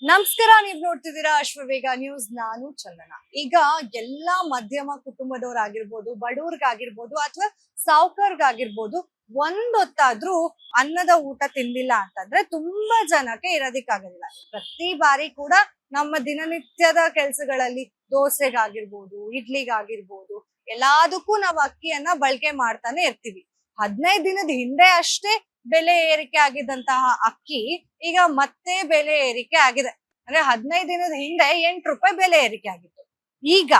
ನಮಸ್ಕಾರ, ನೀವ್ ನೋಡ್ತಿದ್ದೀರಾ ಅಶ್ವವೇಗ ನ್ಯೂಸ್. ನಾನು ಚಂದನ. ಈಗ ಎಲ್ಲಾ ಮಧ್ಯಮ ಕುಟುಂಬದವ್ರಾಗಿರ್ಬೋದು, ಬಡವ್ರಿಗಾಗಿರ್ಬೋದು ಅಥವಾ ಸಾವುಕಾರ್ಗಾಗಿರ್ಬೋದು, ಒಂದೊತ್ತಾದ್ರೂ ಅನ್ನದ ಊಟ ತಿಂದಿಲ್ಲ ಅಂತಂದ್ರೆ ತುಂಬಾ ಜನಕ್ಕೆ ಇರೋದಿಕ್ಕಾಗೋದಿಲ್ಲ. ಪ್ರತಿ ಬಾರಿ ಕೂಡ ನಮ್ಮ ದಿನನಿತ್ಯದ ಕೆಲ್ಸಗಳಲ್ಲಿ ದೋಸೆಗಾಗಿರ್ಬೋದು, ಇಡ್ಲಿಗಾಗಿರ್ಬೋದು, ಎಲ್ಲದಕ್ಕೂ ನಾವು ಅಕ್ಕಿಯನ್ನ ಬಳಕೆ ಮಾಡ್ತಾನೆ ಇರ್ತೀವಿ. 15 ದಿನದ ಹಿಂದೆ ಅಷ್ಟೇ ಬೆಲೆ ಏರಿಕೆ ಆಗಿದ್ದಂತಹ ಅಕ್ಕಿ ಈಗ ಮತ್ತೆ ಬೆಲೆ ಏರಿಕೆ ಆಗಿದೆ. ಅಂದ್ರೆ 15 ದಿನದ ಹಿಂದೆ 8 ರೂಪಾಯಿ ಬೆಲೆ ಏರಿಕೆ ಆಗಿತ್ತು. ಈಗ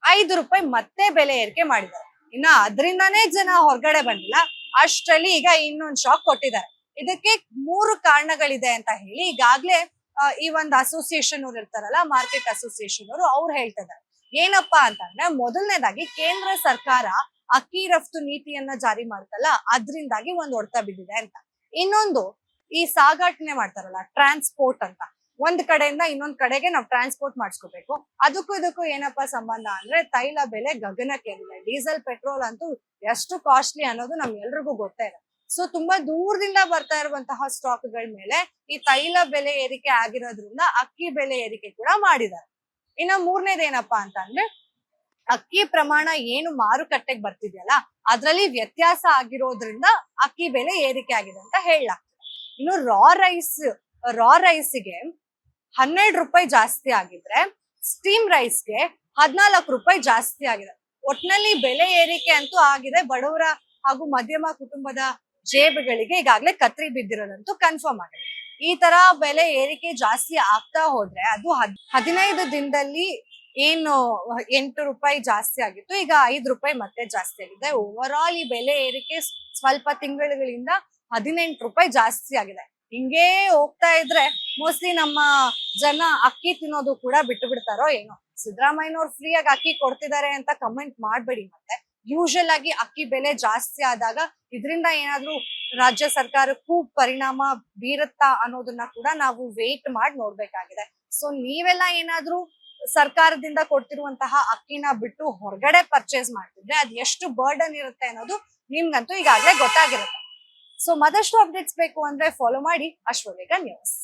5 ರೂಪಾಯಿ ಮತ್ತೆ ಬೆಲೆ ಏರಿಕೆ ಮಾಡಿದ್ದಾರೆ. ಇನ್ನ ಅದರಿಂದಾನೇ ಜನ ಹೊರಗಡೆ ಬಂದಿಲ್ಲ. ಅಷ್ಟರಲ್ಲಿ ಈಗ ಇನ್ನೊಂದು ಶಾಕ್ ಕೊಟ್ಟಿದ್ದಾರೆ. ಇದಕ್ಕೆ 3 ಕಾರಣಗಳಿದೆ ಅಂತ ಹೇಳಿ ಈಗಾಗ್ಲೇ ಈ ಒಂದು ಅಸೋಸಿಯೇಷನ್ ಅವ್ರು ಇರ್ತಾರಲ್ಲ, ಮಾರ್ಕೆಟ್ ಅಸೋಸಿಯೇಷನ್ ಅವ್ರು ಹೇಳ್ತಾ ಇದ್ದಾರೆ. ಏನಪ್ಪಾ ಅಂತಂದ್ರೆ, ಮೊದಲನೇದಾಗಿ ಕೇಂದ್ರ ಸರ್ಕಾರ ಅಕ್ಕಿ ರಫ್ತು ನೀತಿಯನ್ನ ಜಾರಿ ಮಾಡ್ತಲ್ಲ, ಅದ್ರಿಂದಾಗಿ ಒಂದ್ ಹೊಡೆತ ಬಿದ್ದಿದೆ ಅಂತ. ಇನ್ನೊಂದು, ಈ ಸಾಗಾಟನೆ ಮಾಡ್ತಾರಲ್ಲ, ಟ್ರಾನ್ಸ್ಪೋರ್ಟ್ ಅಂತ, ಒಂದ್ ಕಡೆಯಿಂದ ಇನ್ನೊಂದ್ ಕಡೆಗೆ ನಾವು ಟ್ರಾನ್ಸ್ಪೋರ್ಟ್ ಮಾಡಿಸ್ಕೋಬೇಕು. ಅದಕ್ಕೂ ಇದಕ್ಕೂ ಏನಪ್ಪಾ ಸಂಬಂಧ ಅಂದ್ರೆ, ತೈಲ ಬೆಲೆ ಗಗನಕ್ಕೇರಿದೆ. ಡೀಸೆಲ್, ಪೆಟ್ರೋಲ್ ಅಂತೂ ಎಷ್ಟು ಕಾಸ್ಟ್ಲಿ ಅನ್ನೋದು ನಮ್ಗೆಲ್ರಿಗೂ ಗೊತ್ತೇ ಇದೆ. ಸೊ ತುಂಬಾ ದೂರದಿಂದ ಬರ್ತಾ ಇರುವಂತಹ ಸ್ಟಾಕ್ ಗಳ ಮೇಲೆ ಈ ತೈಲ ಬೆಲೆ ಏರಿಕೆ ಆಗಿರೋದ್ರಿಂದ ಅಕ್ಕಿ ಬೆಲೆ ಏರಿಕೆ ಕೂಡ ಮಾಡಿದ್ದಾರೆ. ಇನ್ನ ಮೂರನೇದೇನಪ್ಪಾ ಅಂತಂದ್ರೆ, ಅಕ್ಕಿ ಪ್ರಮಾಣ ಏನು ಮಾರುಕಟ್ಟೆಗೆ ಬರ್ತಿದೆಯಲ್ಲ, ಅದ್ರಲ್ಲಿ ವ್ಯತ್ಯಾಸ ಆಗಿರೋದ್ರಿಂದ ಅಕ್ಕಿ ಬೆಲೆ ಏರಿಕೆ ಆಗಿದೆ ಅಂತ ಹೇಳಲಾಗ್ತದೆ. ಇನ್ನು ರಾ ರೈಸ್ಗೆ 12 ರೂಪಾಯಿ ಜಾಸ್ತಿ ಆಗಿದ್ರೆ, ಸ್ಟೀಮ್ ರೈಸ್ಗೆ 14 ರೂಪಾಯಿ ಜಾಸ್ತಿ ಆಗಿದೆ. ಒಟ್ನಲ್ಲಿ ಬೆಲೆ ಏರಿಕೆ ಅಂತೂ ಆಗಿದೆ. ಬಡವರ ಹಾಗೂ ಮಧ್ಯಮ ಕುಟುಂಬದ ಜೇಬುಗಳಿಗೆ ಈಗಾಗಲೇ ಕತ್ರಿ ಬಿದ್ದಿರೋದಂತೂ ಕನ್ಫರ್ಮ್ ಆಗಿದೆ. ಈ ತರ ಬೆಲೆ ಏರಿಕೆ ಜಾಸ್ತಿ ಆಗ್ತಾ ಹೋದ್ರೆ ಅದು 15 ದಿನದಲ್ಲಿ ಏನು 8 ರೂಪಾಯಿ ಜಾಸ್ತಿ ಆಗಿತ್ತು, ಈಗ 5 ರೂಪಾಯಿ ಮತ್ತೆ ಜಾಸ್ತಿ ಆಗಿದೆ. ಓವರ್ ಆಲ್ ಈ ಬೆಲೆ ಏರಿಕೆ ಸ್ವಲ್ಪ ತಿಂಗಳುಗಳಿಂದ 18 ರೂಪಾಯಿ ಜಾಸ್ತಿ ಆಗಿದೆ. ಹಿಂಗೇ ಹೋಗ್ತಾ ಇದ್ರೆ ಮೋಸ್ಟ್ಲಿ ನಮ್ಮ ಜನ ಅಕ್ಕಿ ತಿನ್ನೋದು ಕೂಡ ಬಿಟ್ಟು ಬಿಡ್ತಾರೋ ಏನೋ. ಸಿದ್ದರಾಮಯ್ಯನವ್ರು ಫ್ರೀಯಾಗಿ ಅಕ್ಕಿ ಕೊಡ್ತಿದ್ದಾರೆ ಅಂತ ಕಮೆಂಟ್ ಮಾಡ್ಬೇಡಿ. ಮತ್ತೆ ಯೂಶಲ್ ಆಗಿ ಅಕ್ಕಿ ಬೆಲೆ ಜಾಸ್ತಿ ಆದಾಗ ಇದರಿಂದ ಏನಾದ್ರೂ ರಾಜ್ಯ ಸರ್ಕಾರಕ್ಕೂ ಪರಿಣಾಮ ಬೀರುತ್ತಾ ಅನ್ನೋದನ್ನ ಕೂಡ ನಾವು ವೇಟ್ ಮಾಡಿ ನೋಡ್ಬೇಕಾಗಿದೆ. ಸೊ ನೀವೆಲ್ಲ ಏನಾದ್ರೂ ಸರ್ಕಾರದಿಂದ ಕೊಡ್ತಿರುವಂತಹ ಅಕ್ಕಿನ ಬಿಟ್ಟು ಹೊರಗಡೆ ಪರ್ಚೇಸ್ ಮಾಡ್ತಿದ್ರೆ ಅದ್ ಎಷ್ಟು ಬರ್ಡನ್ ಇರುತ್ತೆ ಅನ್ನೋದು ನಿಮ್ಗಂತೂ ಈಗಾಗಲೇ ಗೊತ್ತಾಗಿರುತ್ತೆ. ಸೊ ಮತ್ತಷ್ಟು ಅಪ್ಡೇಟ್ಸ್ ಬೇಕು ಅಂದ್ರೆ ಫಾಲೋ ಮಾಡಿ ಅಶ್ವವೇಗ ನ್ಯೂಸ್.